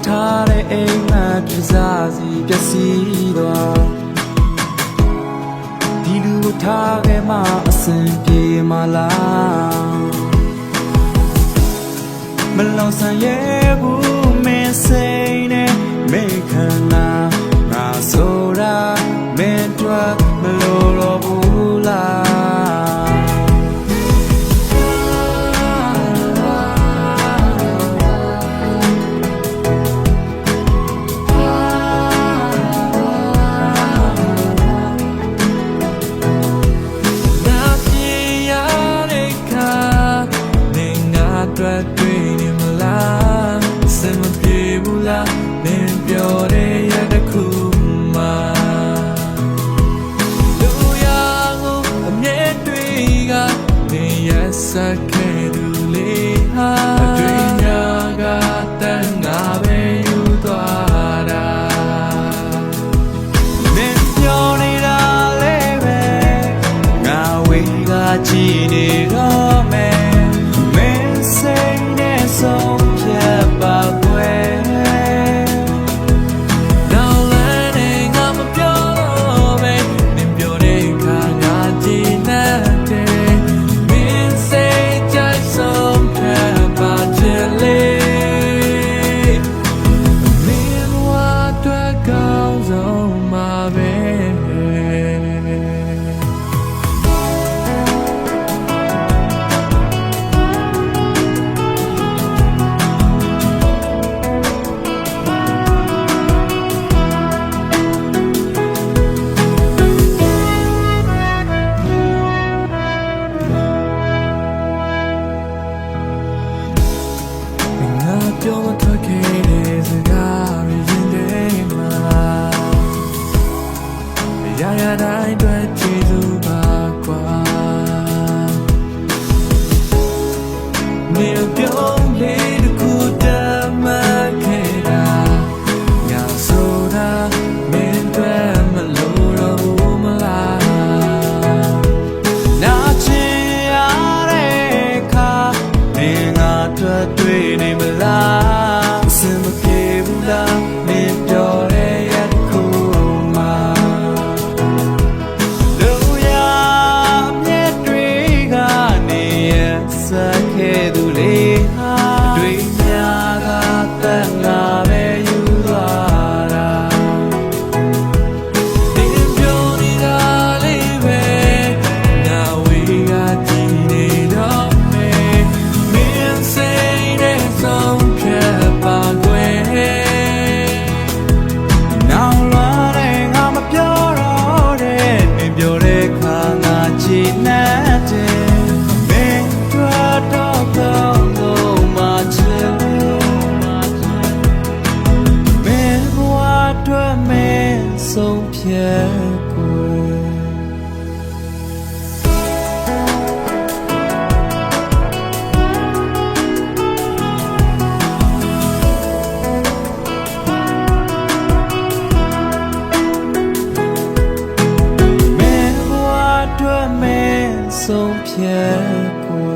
ထားတဲ့အိမ်မက်ပြစားစီပျက်စီးသွားဒီလူကိုထားခဲ့မှအဆင်ပြေမလားမလောင်ဆန်ရဲ့ဘူးမင်းစိတ်နဲ့မေခန္ဓာငါဆိုတာမင်းတို့မလို့တော့ဘူးလားတွေ့နေမလားစင်မပြေဘူးလားမင်းပြောတဲ့ရတဲ့ခုမှလူရကိုအမြဲတွေ့ကနေရဆက်ခဲ့သူလေးဟာအတွေ့များကတန်ငါပဲယူသွားတာမင်းပြောနေတာလေးပဲငါဝေးကကြည့်နေတော့မယ်ဆုံးဖြတ်ပါကွယ်နောက်လမ်းနဲ့ငါမပြောတော့ပဲနင်ပြောတဲ့ခါငါကြည်နေတယ်မင်းစိတ်ကြိုက်ဆုံးဖြတ်ပါချင်လေမင်းဘဝအတွက်ကောင်းဆုံးမှာပဲပြောမထွက်ခဲ့တဲ့စကားရင်းတဲ့မှာရရတိုင်းတွေ့ကြည့်သူပါကွာနေပြောလေးတခုတည်းမှခဲ့တာငါဆိုတာမင်းတွေ့မလို့တော့ဘူးမလားနာချင်ရတဲ့ခါနေငါတွေ့နေမလားစင်မပြေဘူးလားမင်းပြောတဲ့ရခုမှလူရမြဲတွေ့ကနေရဆက်ခဲ့သူလေးဟာတွေ့များကတန်ငါပဲယူသွားတာဒီပြောနေတာလေးပဲငါဝေးကကြည့်နေတော့မယ်မင်းစိတ်နဲ့ဆုံးဆုံးဖြတ်ကိုမင်းဘဝအတွက်မင်းဆုံးဖြတ်ကို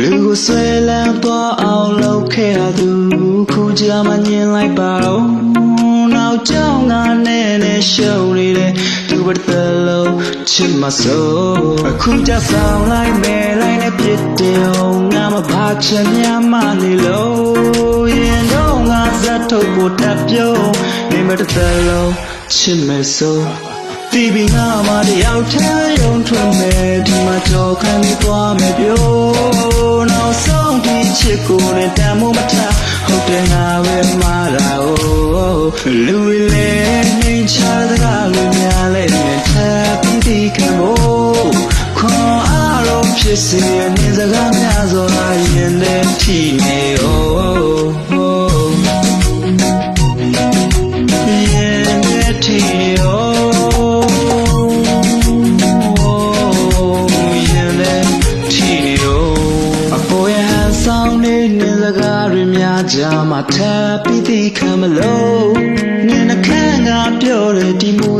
လူကိုဆွဲလန်းသွားအောင်လုပ်ခဲ့ရသူခုကြမှာညင်လိုက်ပါတော့နောက်ကြောင်းကနဲ့ရှုံနေတဲ့သူဘတ်တယ်လို့ချစ်မစိုးအခုကြဆောင်လိုက်မယ်လိုက်နဲ့ပြစ်တယ်အောင်ငါမဘာချင်များမနေလို့ရင်တော့ငါဇတ်ထုတ်ဖို့တက်ပြုံးနေမတယ်လို့ချစ်မစိုးတီဗီငါမတယောက်ထဲရုံထွင်မဲ့ဒီမှာကြော်ခံပြီးသွားမယ်ပြောနောက်ဆုံးဒီချစ်ကိုလည်းတန်မို့မထားဟုတ်တယ်ငါပဲမှားတာလူလေးနေချစကားလူများလည်းနဲ့ထပ်ပြီးဒီကမို့ခွန်အားလုံးဖြစ်စေနေစကားများစွာရင်ထဲထိနေ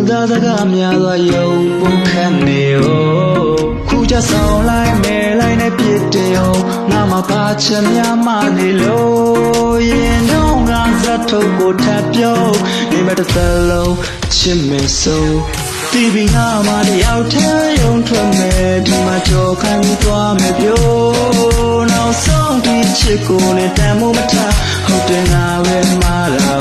သားစကားများစွာယုံပုံခံနေရောခုချဆောင်လိုက်မဲလိုက်နဲ့ပြစ်တယ်ရောငါမှပါချင်များမှနေလို့ရင်တော့ငါဇတ်ထုတ်ကိုထပ်ပြောနေမတစ်သက်လုံးချစ်မေဆုံးတီဗီငါမှတယောက်တည်းယုံထွက်မယ်ဒီမှာကြော်ခံပြီးသွားမယ်ပြောနောက်ဆုံးဒီချစ်ကိုနဲ့တန်မို့မထားဟုတ်တယ်ငါပဲမှားတာ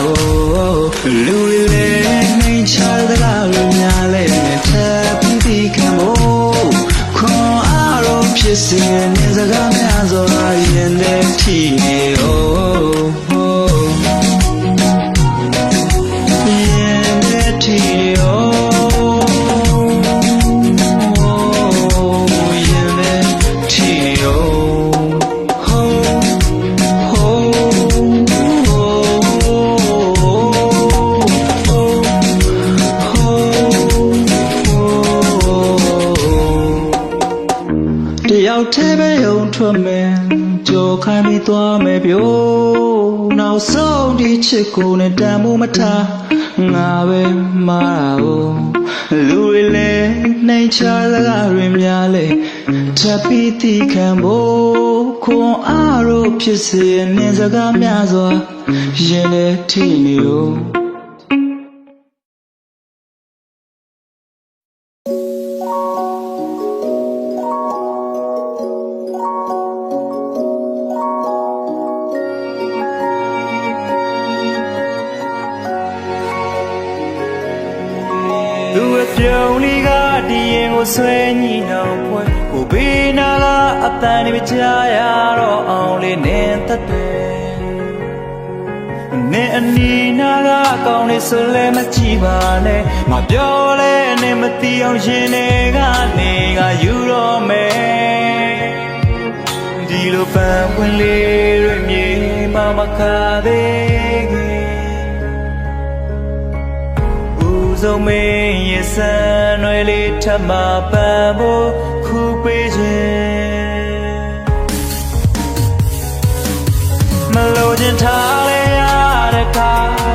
လူတွေလည်းနှိမ်ချတဲ့ကားလူများလည်းနဲ့ထပ်ပြီးခံဖို့ခွန်အားတော့ဖြစ်စေနေစကားများစွာရင်ထဲထိနေရင်ထဲထိတယောက်တည်းပဲယုံထွက်မယ်ကြော်ခိုင်းပြီးသွားမယ်ပြောနောက်ဆုံးဒီချစ်ကိုနဲ့တန်မို့မထားငါပဲမှားတာလူတွေလည်းနှိမ်ချစကားတွေများလေထပ်ပြီးသိခံဖို့ခွန်အားတော့ဖြစ်စေနေစကားများစွာရင်ထဲထိနေရောလူအပြုံးလေးကဒီရင်ကိုဆွဲညီနောင်ပွဲကိုဘေးနာကအတန်တွေကြားရတော့အောင်လေးနဲ့သက်တယ်နေအနီးနာကကောင်းနေဆိုလဲမကြည့်ပါနဲ့မပြောလဲနဲ့မတီးအောင်ရှင်တွေကနေကယူတော့မယ်ဒီလိုပန်းပွင့်လေးတွေမြေမခါသေးခင်ဆုံးမင်းရဲ့ဆန်ရွယ်လေးထပ်မပန်းဖို့ခုပေးခြင်းမလို့ခြင်းထားလေရတဲ့ခါ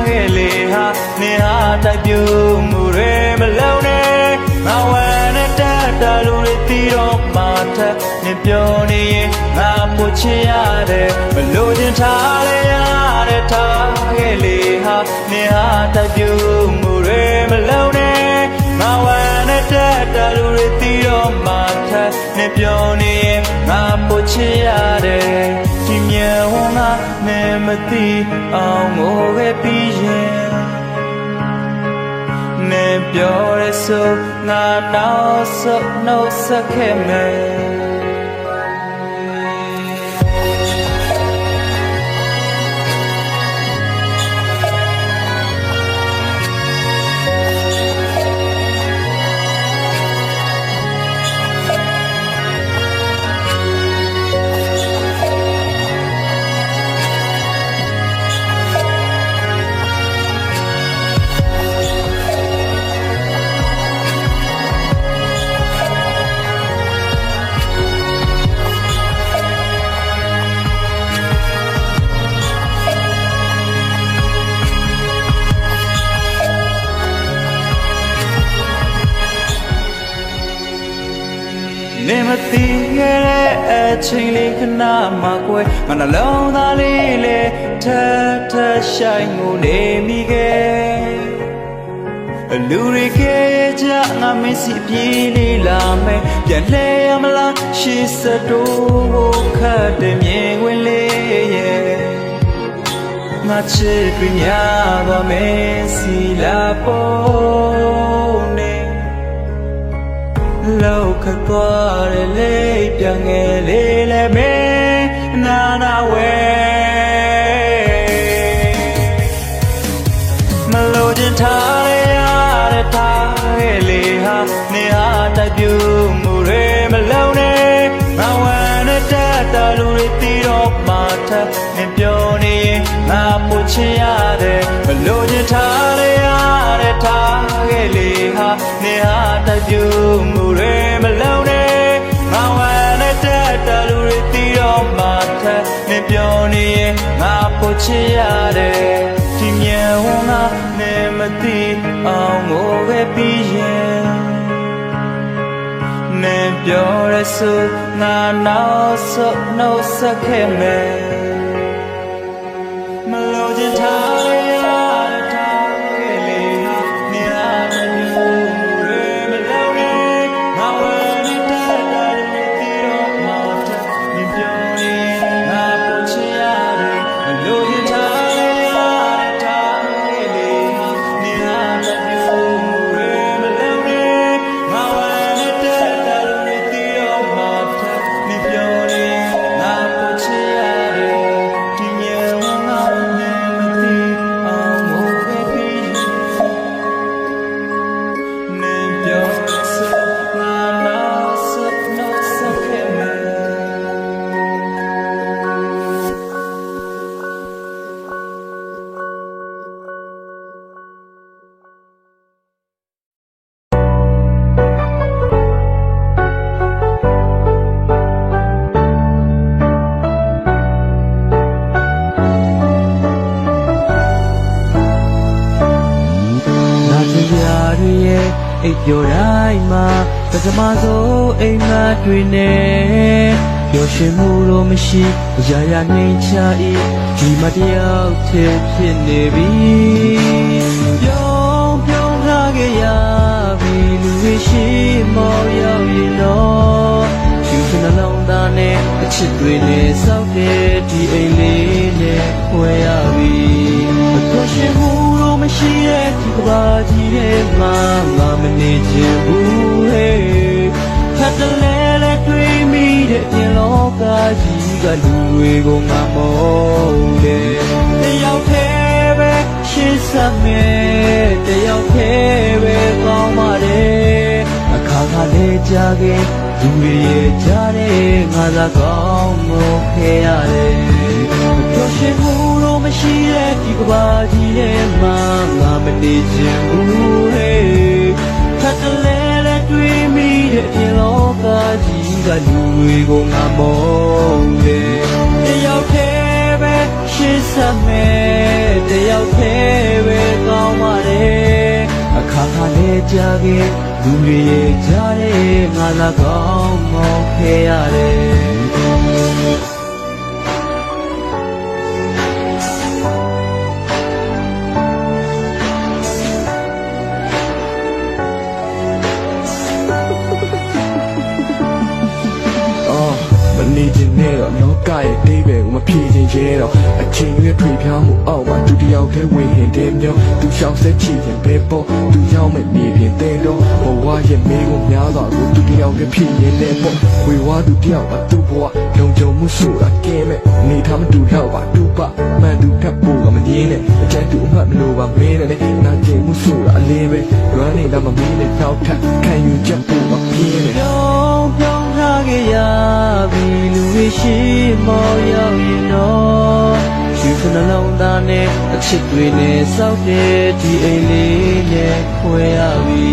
ရဲ့လေဟာနေဟာတိုက်ပြမှုတွေမလုံးနဲ့ငါဝမ်းနဲ့တက်တာလူတွေတီးတော့မှထက်နေပြောနေရင်ငါပိုချင်ရတယ်မလို့ခြင်းထားလေရတဲ့ထားရဲ့လေဟာနေဟာတိုက်ပြမှုမလုံးနဲ့ငါဝမ်းနဲ့တက်တာလူတွေတီးတော့မှထက်နေပြောနေရင်ငါပိုချင်ရတယ်ဒီမြေဝန်းကနဲ့မသိအောင်ငိုခဲ့ပြီးရင်နေပြောရဆိုငါတော့ဆုပ်နှုတ်ဆက်ခဲ့မယ်နေမသိခဲ့တဲ့အချိန်လေးခဏမှကွယ်ငါနှလုံးသားလေးလေထထဆိုင်ငိုနေမိခဲ့လူတွေကကြငါမစီပြေးလေးလာမယ်ပြန်လဲရမလားရှေ့စတိုးဖို့ခတ်တဲ့မြင်ဝင်လေးရဲ့ငါချစ်ပြီးများပါမယ်စီလာပေါ်နေလောက်ခသွားတဲ့လေးပြန်ငယ်လေးလည်းမင်းနာဝဲမလို့ခြင်းထားရတဲ့ထားရဲ့လေးဟာနေဟာတိုက်ပြမှုတွေမလုံးနဲ့ငါဝမ်းနဲ့တက်တာလူတွေတီးတော့မှထပ်နေပြောနေရင်ငါပိုချင်ရတယ်မလို့ခြင်းထားရတဲ့ထားရဲ့လေးဟာနေဟာတိုက်ပြမှုတွေမလုံးနဲ့ငါဝမ်းနဲ့တက်တာလူတွေတီးတော့မှထပ်နေပြောနေရင်ငါပိုချင်ရတယ်ဒီမြေဝန်းကနေမ သိအောင်ကိုပဲပြီးရင်နေပြောရစို့ငါနောက်ဆုတ်နှုတ်ဆက်ခဲ့မယ်မလို့ချင်ထားရထားခဲ့လေဟာနေရာမမျိုးရေမလို့ရေငါဝယ်နေတဲ့တာတွေတီတော့မှတဲ့မြင်ပြောရင်ငါပို့ချင်ရတယ်မလို့ချင်ထားရထားခဲ့လေဟာနေရာမမျိုးရေမလို့ရေငါဝယ်နေတဲ့တာတွေတီတော့မှတဲ့မြင်ပြောရင်ငါပို့ချင်ရတယ်ဒီမြေငါနဲ့မသိအောင်မို့ပဲပြီးနေပြောစို့ငါနောက်ဆုတ်နှုတ်ဆက်ခဲ့မယ် နာကျင်ပြတွေရဲ့အိပ်ပျော်တိုင်းမှာပထမဆုံးအိမ်မက်တွေနဲ့ပျော်ရွှင်မှုတော့မရှိအရာရာနှိမ်ချ၏ဒီမတယောက်တည်းဖြစ်နေပြီပြုံးထားခဲ့ရပြီလူတွေရှိမောရောက်ရင်တော့ယူစနှလုံးသားနဲ့အချစ်တွေနဲ့စောက်တဲ့ဒီအိမ်လေးနဲ့ဝဲရပြီပျော်ရွှင်မှုတော့မရှိတဲ့ဒီကဘာကြီးထဲမှာငါမနေချင်ဘူးဟဲ့ထပ်တလဲလဲတွေးမိတဲ့ပြင်လောကကြီးကလူတွေကိုငါမောတယ်တယောက်တည်းပဲရှင်းစမယ်တယောက်တည်းပဲကောင်းပါတယ်အခါခါလေးကြခဲ့လူတွေရဲ့ကြားတဲ့ငါသာကောင်းလို့ခဲ့ရတယ်ပျော်ရွှင်မှုတော့မရှိတဲ့ဒီကဘာကြီးထဲမှာငါမနေချင်ဘူးဟဲ့ထပ်တလဲလဲတွေးမိတဲ့ပြင်လောကကြီးကလူတွေကိုငါမောတယ်တယောက်တည်းပဲရှင်းစမယ်တယောက်တည်းပဲကောင်းပါတယ်အခါခါလေးကြားခဲ့လူတွေရဲ့ကြားတဲ့ငါသာကောင်းမောခဲ့ရတယ် နေခြင်းနဲ့တော့လောကရဲ့အိဗယ်ကိုမဖြေခြင်းရဲတော့အချိန်ရွေးထွေဖြောင်းမှုအောက်မှာသူတယောက်တည်းဝင်ဟင်တယ်မျိုးသူရှောင်ဆက်ချီရင်ပဲပေါ့သူရောက်မဲ့မြေပြင်တဲ့တော့ဘဝရဲ့မေးကိုများစွာကိုသူတယောက်တည်းဖြေရင်လည်းပေါ့ဝေဝါသူတယောက်အတူဘဝလုံခြုံမှုဆိုတာကဲမဲ့နေထားမတူတော့ပါတူပါမှန်သူထပ်ဖို့ကမငင်းနဲ့အကျဉ်းသူအမှတ်မလို့ပါမင်းနဲ့နာကျင်မှုဆိုတာအလေးပဲလွမ်းနေတော့မမင်းနဲ့နောက်ထပ်ခံယူချက်ဖို့မပြင်းနဲ့ပြောင်းထားခဲ့ရပြီလူတွေရှိမောရောက်ရင်တော့ယူစနှလုံးသားနဲ့အချစ်တွေနဲ့စောက်တဲ့ဒီအိမ်လေးနဲ့ခွဲရပြီ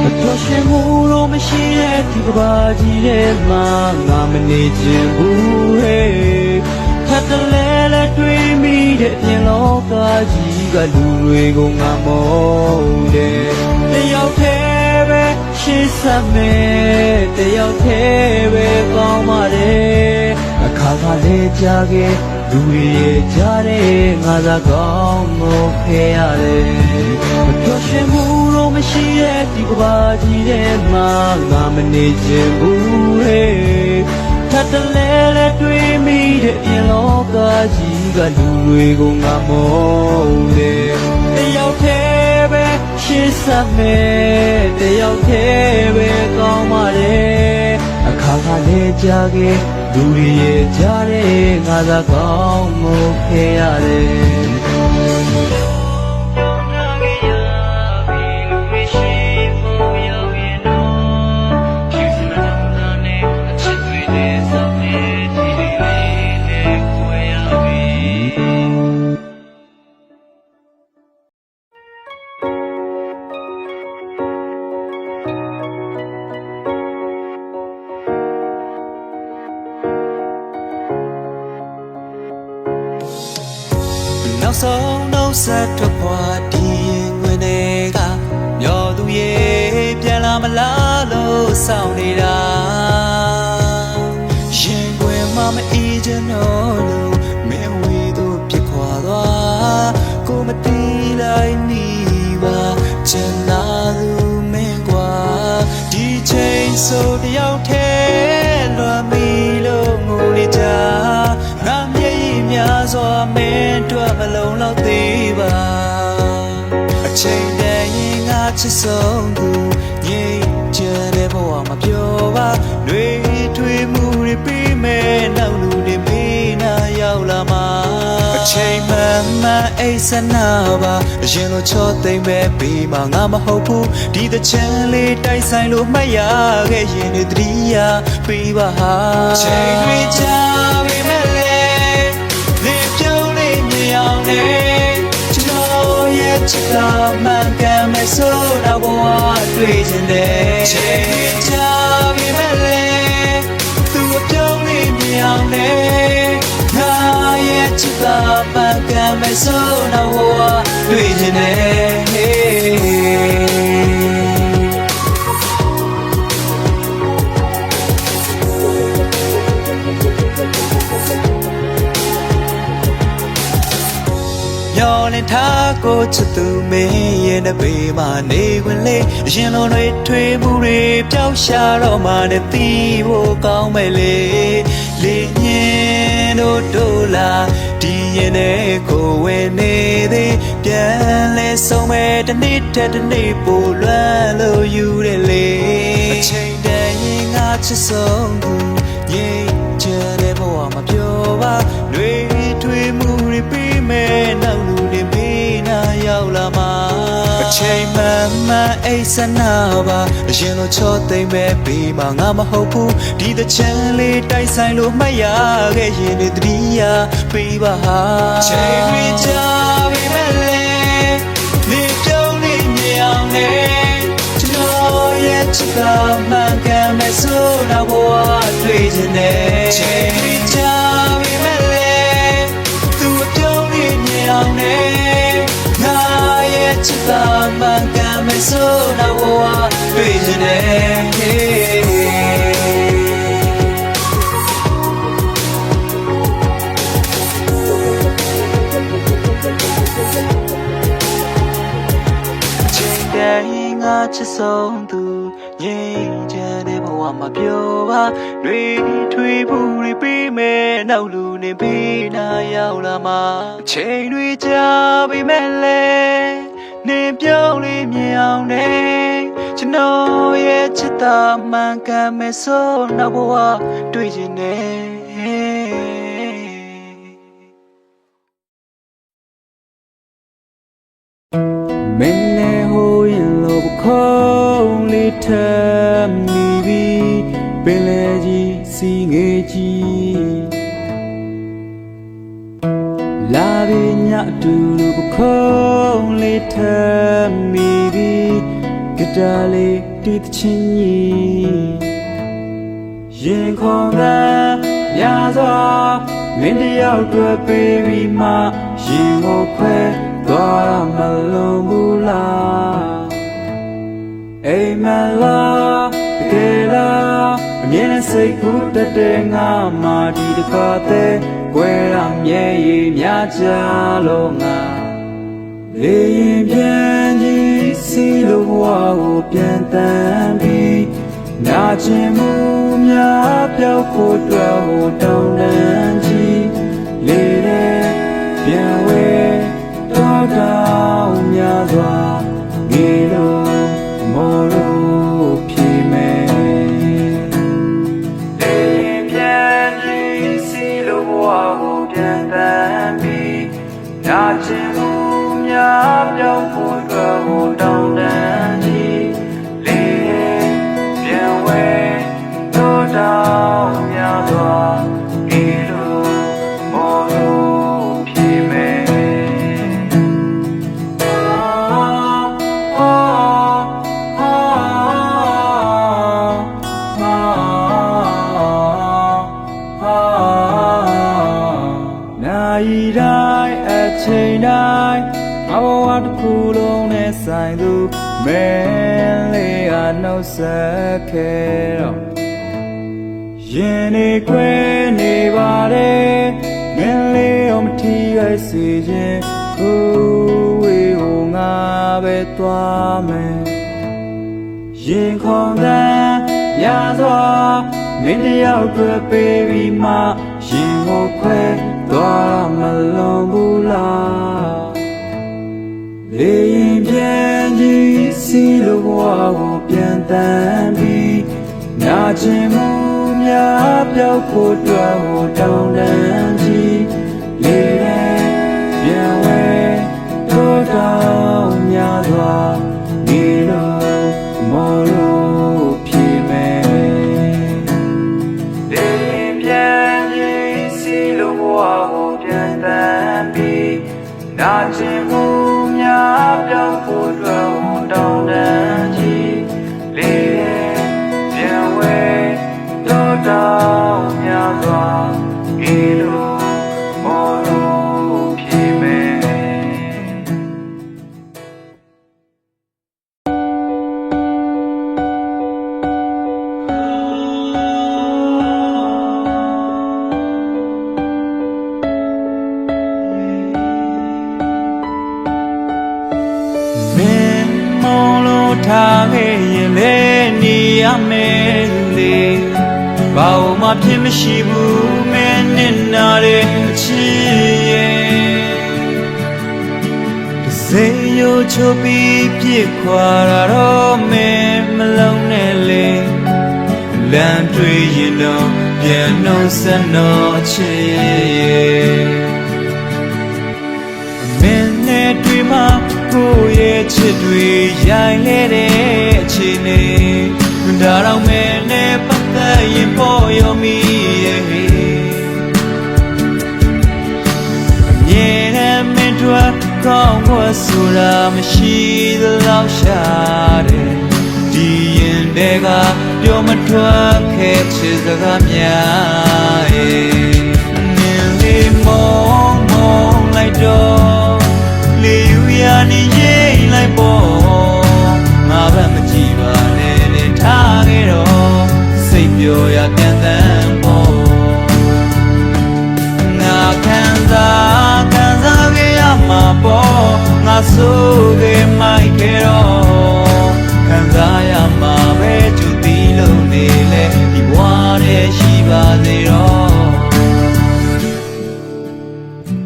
မပြောရှင်းမှုတော့မရှိတဲ့ဒီကဘာကြီးထဲမှာငါမနေချင်ဘူးဟဲ့ထပ်တလဲလဲတွေးမိတဲ့ပြင်လောကကြီးကလူတွေကိုငါမောတယ်တယောက်တည်းပဲရှင်းစမယ်တယောက်တည်းပဲကောင်းပါတယ်အခါခါလေးကြားခဲ့လူတွေရဲ့ကြားတဲ့ငါသာကောင်းလို့ခဲ့ရတယ်မပြောရှင်းမှုတော့မရှိတဲ့ဒီကဘာကြီးထဲမှာငါမနေချင်ဘူးဟဲ့ထပ်တလဲလဲတွေးမိတဲ့ပြင်လောကကြီးကလူတွေကိုငါမောတယ်တယောက်တည်းပဲရှင်းစမယ်တယောက်တည်းပဲကောင်းပါတယ်အခါခါလေးကြားခဲ့လူတွေရဲ့ကြားတဲ့ငါသာကောင်းလို့ခဲ့ရတယ်နောက်ဆုံးနှုတ်ဆက်ထွက်ခွာဒီငွေ ဆောင်နေတာရင်ခွင်မှမအေးချင်တော့လို့မင်းဝေတို့ပြစ်ခွာသွားကိုမတီးလိုက်မိပါချင်လာသူမင်းကွာဒီချိန်ဆိုတယောက်ထဲလွမ်းမီလို့ငိုနေကြငါမျက်ရည်များစွာမင်းတို့မလုံးတော့သေးပါအချိန်တည်းရင်ငါချစ်ဆုံးသူငြိမ်ချမ်းတဲ့ဘဝမှာပြောပါလွေထွေးမှုတွေပြီးမဲ့နောက်လူတွေမေးနာရောက်လာမှာအချိန်မှန်မှန်အိတ်ဆနာပါအရင်လိုချောသိမ့်ပဲပြီးမှငါမဟုတ်ဘူးဒီတချမ်းလေးတိုက်ဆိုင်လို့မှတ်ရခဲ့ရင်တွေတတိယပြီးပါဟာချိန်တွေကြာပြီမဲ့လေလေပြုံးလေးမြင်အောင်လေကျွန်တော်ရဲ့ချစ်တာမှန်ကန်မဲ့ဆိုတော့ဘဝတွေ့ချင်တယ်ချိန်တွေကြာပြီမဲ့လေသူ့ပြုံးလေးမြင်အောင်လေငါရဲ့ချစ်တာမှန်ကန်မဲ့ဆိုတော့ဘဝတွေ့ချင်တယ်မျောလင်းထားကိုချစ်သူမင်းရဲ့နှပေမှာနေဝင်လေအရင်လိုတွေထွေးမှုတွေပျောက်ရှာတော့မှနဲ့တီးဖို့ကောင်းမယ်လေလေညင်တို့လာဒီရင်နဲ့ကိုဝင်နေသေးပြန်လဲဆုံးမဲ့တစ်နေ့တစ်နေ့ပိုလွမ်းလို့ယူတယ်လေအချိန်တည်းရင်ငါချစ်ဆုံးသူငြိမ်ချမ်းတဲ့ဘဝမှာပြောပါလွေထွေးမှုတွေပြီးမဲ့နောက်လူတွေမေးနာရောက်လာမှာအချိန်မှန်မှန်အိတ်ဆနာပါအရင်လိုချောသိမ့်ပဲပြီးမှငါမဟုတ်ဘူးဒီတချမ်းလေးတိုက်ဆိုင်လို့မှတ်ရခဲ့ရင်တွေတတိယပြီးပါဟာချိန်တွေကြာပြီမဲ့လေနေပြုံးလေးမြင်အောင်လေကျွန်တော်ရဲ့ချစ်တာမှန်ကန်မဲ့ဆိုတော့ဘဝတွေ့ချင်တယ်ချိန်တွေကြာပြီမဲ့လေသူ့ပြုံးလေးမြင်အောင်လေငါရဲ့ချစ်တာမှန်ကန်မဲ့ဆိုတော့ဘဝတွေ့ချင်တယ်ငါချစ်ဆုံးသူငြိမ်ချမ်းတဲ့ဘဝမှာပြောပါတွေထွေးမှုတွေပြီးမဲ့နောက်လူနေပြီးနာရောက်လာမှာအချိန်တွေကြာပြီမဲ့လေနေပြုံးလေးမြင်အောင်နေကျွန်တော်ရဲ့ချစ်တာမှန်ကန်မဲ့ဆိုနောက်ဘဝတွေ့ချင်တယ်မင်းနဲ့ဟိုရင်လို့ခေါင်းလေးထမ်းမိပြီးပင်လေကြီးစီငယ်ကြီးလာပြီညတူလို့ခေါင်းလေးထမ်းမိပြီးဂီတာလေးတီးချင်းကြီးရင်ခေါ်ကများစွာမင်းတယောက်တွေ့ပေးပြီးမှရင်ကိုခွဲသွားမလို့ဘူးလားအိမ်မလားတကယ်လားအမြဲတမ်းစိတ်ကူးတတ်တဲ့ငါမှဒီတစ်ခါတည်းကွယ်ရမြဲရည်များကြလို့ငါလေရင်ပြန်ကြီးစီလို့ဘဝကိုပြန်တမ်းပြီးနာကျင်မှုများပြောက်ဖို့အတွက်ဟိုတောင်းတန်းကြီးလေတဲ့ပြန်ဝဲတော်တောင်များစွာငေလို့မော်လို့ဖြေမယ်လေရင်ပြန်ကြီးစီလို့ဘဝကိုပြန်တမ်းပြီးနာကျင်မှုများပြောက်ဖို့အတွက်ဟိုတောင်းတန်းကြီးလေပြန်ဝဲတော်တောင်များစွာငေလို့မော်လို့ဖြေမယ်တိုင်းအချိန်တိုင်းငါဘဝတစ်ခုလုံးနဲ့ဆိုင်သူမင်းလေးက နှုတ်ဆက်ခဲ့တော့ရင်နေခွဲနေပါတယ်ငယ်လေးအောင်မထီရိုက်စေခြင်းကိုဝေကိုငါပဲသွားမယ်ရင်ခုန်တဲ့ရစွာမင်းတယောက်တွေ့ပေးပြီးမှရင်ကိုခွဲသွားမလွန်ဘူးလားလေရင်ပြန်ကြည့်စီလိုဘဝကိုပြန်တမ်းပြီးနာကျင်မှုများပြောက်ဖို့တွေ့ဖို့တောင်းတမ်းကြည့်လေရင်ပြန်ဝဲတို့တောင်းများစွာဒီလိုမောလို့ဖြစ်မယ်လေရင်ပြန်ကြည့်စီလိုဘဝကိုပြန်တမ်းပြီးနာကျင်မှုများပြောက်ဖို့တွေ့ဖို့တောင်းတမ်းကြည့်လေရင်ပြန်ဝဲတို့တောင်းများစွာဒီလိုမောလို့ဖြစ်မယ် မင်းမောလို့ထားခဲ့ရင်လေနေရမယ်လေဘာမှဖြစ်မရှိဘူးမင်းနဲ့နာတဲ့အချစ်ရဲ့တစ်စိမ်ရိုးချိုးပြီးပြစ်ခွာတာတော့မင်းမလုံးနဲ့လေလမ်းတွေ့ရင်တော့ပြန်နှုတ်ဆက်တော့အချစ်ရဲ့မင်းနဲ့တွေ့မှကိုယ့်ရဲ့ချစ်တွေရိုင်းလဲတဲ့အချိန်နဲ့ဒါတော့မင်းနဲ့ပတ်သက်ရင်ပေါ်ရောမီရဲ့အမြဲတမ်းမင်းတို့ကောင်းခွတ်ဆိုတာမရှိသလောက်ရှာတယ်ဒီရင်တွေကပြောမထွက်ခဲ့ချစ်စကားများရဲ့နင်းလေးမောင်းလိုက်တော့လေယူရနေရင်လိုက်ပေါ်ငါဘက်မကြည့်ပါနဲ့လေထားခဲ့တော့စိတ်ပြောရပြန်တမ်းပေါ်ငါခံစားခဲ့ရမှာပေါ့ငါဆိုခဲ့မိုက်ခဲ့တော့ခံစားရမှာပဲသူတီးလို့နေလေဒီဘဝနဲ့ရှိပါသေးတော့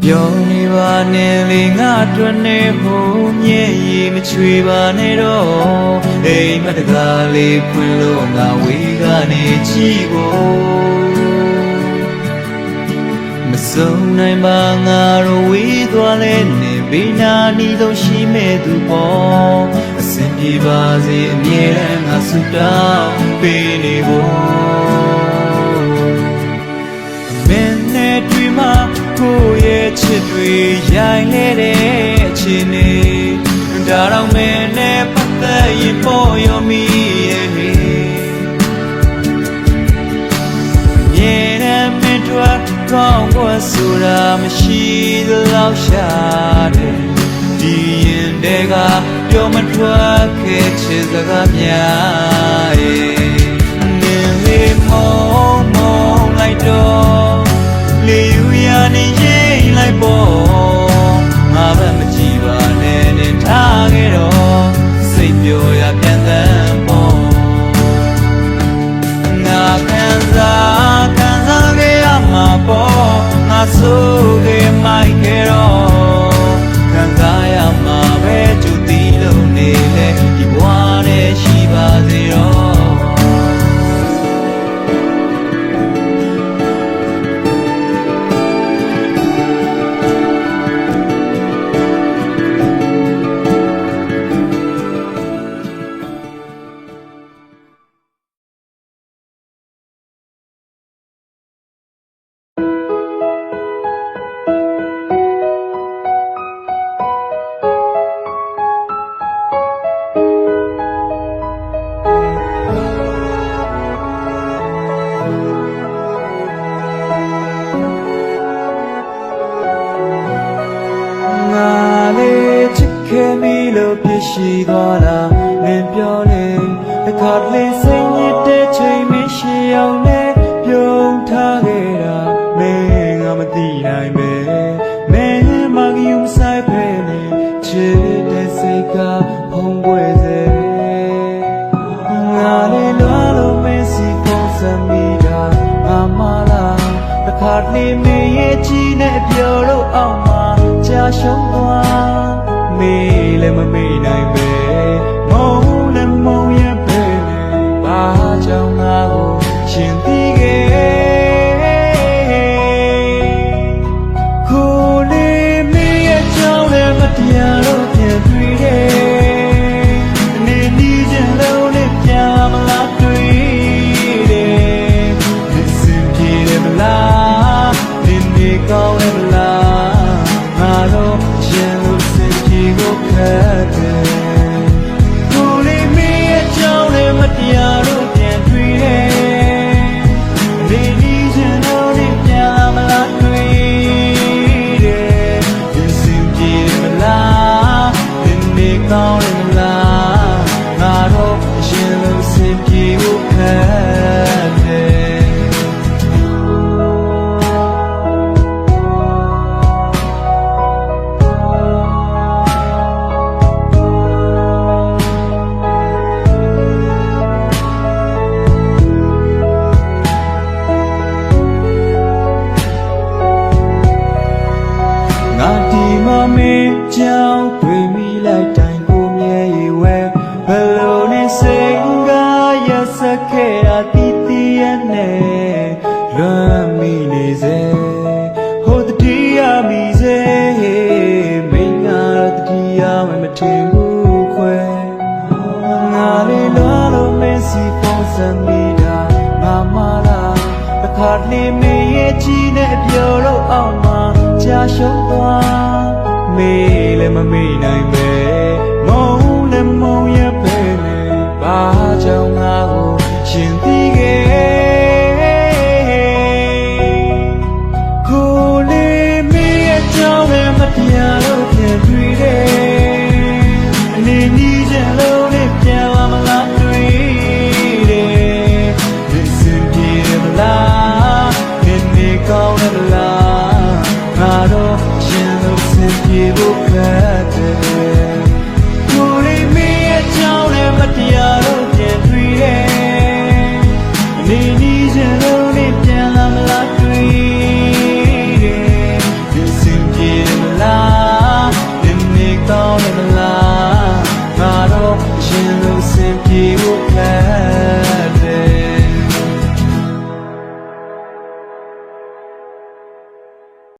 ပြောနေပါနဲ့လေငါအတွက်နဲ့ဟိုမြဲရီမချွေပါနဲ့တော့အိမ်မတကားလေးဖွင့်လို့ငါဝေးကနေကြည့်ဖို့မစုံနိုင်ပါငါတို့ဝေးသွားလဲနေဘေးနာနီးဆုံးရှိမဲ့သူပေါ့အစင်ပြေပါစေအမြဲတမ်းငါဆုတောင်းပေးနေဖို့မင်းနဲ့တွေ့မှကိုယ့်ရဲ့ချစ်တွေရိုင်းလဲတဲ့အချိန်နဲ့ဒါတော့မင်းနဲ့ပတ်သက်ရင်ပေါ်ရောမီရဲ့မြဲတမ်းမင်းတို့ကောင်းခွတ်ဆိုတာမရှိသလောက်ရှာတယ်ဒီရင်တွေကပြောမထွက်ခဲ့ချစ်စကားများရဲ့နင်းလေးမောင်းလိုက်တော့လေယူရနေရင်လိုက်ပေါ်ငါဘက်မကြည့်ပါနဲ့နဲ့ထားခဲ့တော့စိတ်ပြောရပြန်တမ်းပေါ်ငါခံစားခဲ့ရမှာပေါ့ငါဆိုခဲ့မိုက်ခဲ့တော့ခံစားရမှာပဲသူတီးလို့နေလေဒီဘဝနဲ့ရှိပါသေးတော့ခဲ့ပြီလို့ပြရှိသွားတာမင်းပြောလေ တခါတလေစိတ်ညစ်တဲ့ချိန်မရှိအောင်နဲ့ပြုံးထားခဲ့တာမင်းငါမသိနိုင်ပဲမင်းမကယူဆိုင်ဖဲနဲ့ချစ်တဲ့စိတ်ကဖုံးပွဲစေငါလေးလွားလို့မင်းစီပုံစံမိတာငါမလားတခါတလေမင်းရဲ့ကြီးနဲ့ပြောလို့အောင်မှာကြာရှုံးသွားမေးလည်းမမေးနိုင်ပဲမုန်းလည်းမုန်းရပဲဘာကြောင့်ငါကိုရှင်သိခဲ့ကိုလေးမင်းရဲ့ကြောင့်လည်းမတရားတော့ပြန်တွေ့တယ်နေနီးချင်လို့နဲ့ပြန်မလားတွေ့တယ်ဒီစင်ပြေတယ်မလားဒီနေကောင်းတယ်မလားငါတော့ရှင်လို့စင်ပြေကိုခတ်တယ်ကိုလေးမင်းရဲ့ကြောင့်လည်းမတရားတော့ပြန်တွေ့တယ်နေနီးချင်လို့နဲ့ပြန်မလားတွေ့တယ်ဒီစင်ပြေတယ်မလားဒီနေကောင်းတယ်မလားငါတော့ရှင်လို့စင်ပြေကိုခတ်တယ်ငါဒီမမေးကြောင်တွေ့မိလိုက်တိုင်းကိုမြဲရဝဲဘယ်လိုနဲ့စိတ်ကရစခဲ့တာတီးတီးရနဲ့လွမ်းမိနေစေဟိုတတိယမိစေမင်းငါတတိယမထင်ဘူးခွဲငါလေးလွားလို့မင်းစီပုံစံမိတာငါမလားတခါတလေမင်းရဲ့ကြီးနဲ့ပြောလို့အောင်မှာကြာရှုံးသွားမေးလည်းမမေးနိုင်ပဲမုန်းလည်းမုန်းရပဲဘာကြောင့်ငါကိုရှင်သိခဲ့ကိုလေးမင်းရဲ့ကြောင့်လည်းမတရားတော့ပြန်တွေ့တယ်အနေနီးချင်လို့နဲ့ပြန်လာမလားတွေ့တယ်ဒီစင်ပြေမလားဒီနေကောင်းတယ်မလားငါတော့ရှင်လို့စင်ပြေဖို့ခက်တယ်